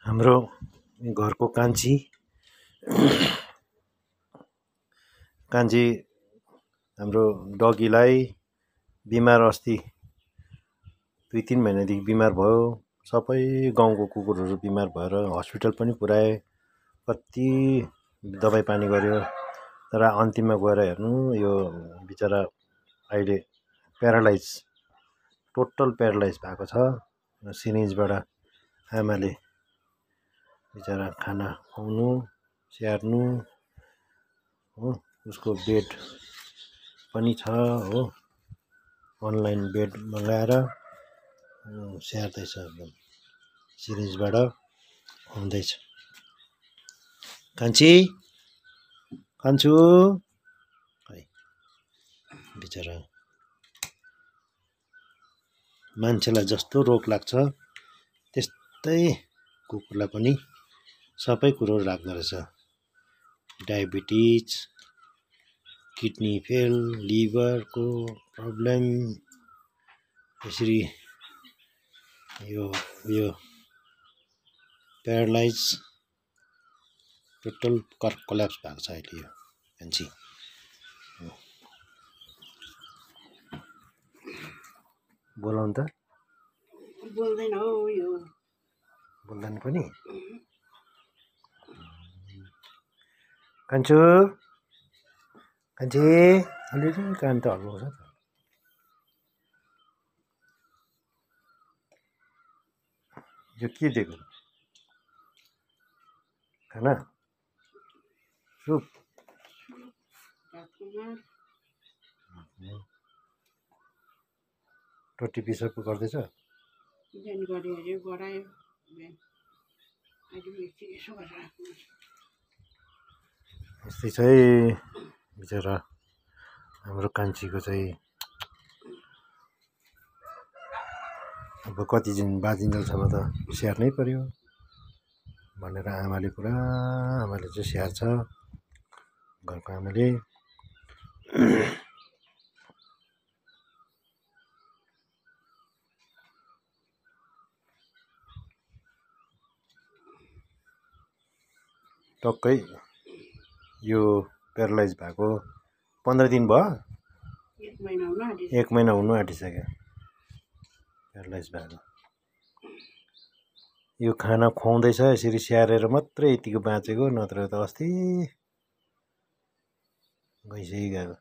हाम्रो घरको कान्छी हाम्रो डगीलाई बिमार अस्ति 2-3 महिनादेखि बिमार भयो। सबै गाउँको कुकुरहरू बिमार भएर हस्पिटल पनि पुर्याए, कति दबाई पानी गर्यो, तर अन्तिममा गएर हेर्नु यो बिचरा अहिले टोटल प्यारालाइज भएको छ। सिरिन्जबाट आमाले बिचरा खाना खुवाउनु स्याहार्नु हो, उसको बेड पनि छ हो, अनलाइन बेड मगाएर स्याहार्दैछ, एकदम सिरिन्जबाट खुवाउँदैछ। कान्छी कान्छु है, बिचरा मान्छेलाई जस्तो रोग लाग्छ त्यस्तै कुकुरलाई पनि सबै कुरो लाग्दो रहेछ। डायबिटिज, किडनी फेल, लिभरको प्रब्लम, यसरी यो प्यारालाइज टोटल कोल्याप्स भएको छ अहिले यो मान्छे। बोलाउनु त बोल्दैन हो, यो बोल्दैन पनि। कान्छु कान्छी अलिअलि कान त हल्लाउँछ त। यो के दिएको खाना? सुप? टट्टी पिसाब पो गर्दैछ। बिहान गऱ्यो अरे गरायो, बिहान अहिले यसो गरेर राख्नु। यस्तै छ है बिचरा हाम्रो कान्छीको चाहिँ। अब कति दिन बाँचिन्जेलसम्म त स्याहार्नै पर्यो भनेर आमाले चाहिँ स्याहार्छ, घरको आमाले। टक्कै यो प्यारालाइज भएको 15 दिन भयो, 1 महिना हुनु आँटिसक्यो प्यारालाइज भएको। यो खाना खुवाउँदैछ, यसरी स्याहारेर मात्रै यतिको बाँचेको, नत्र त अस्ति गइसकिगएको।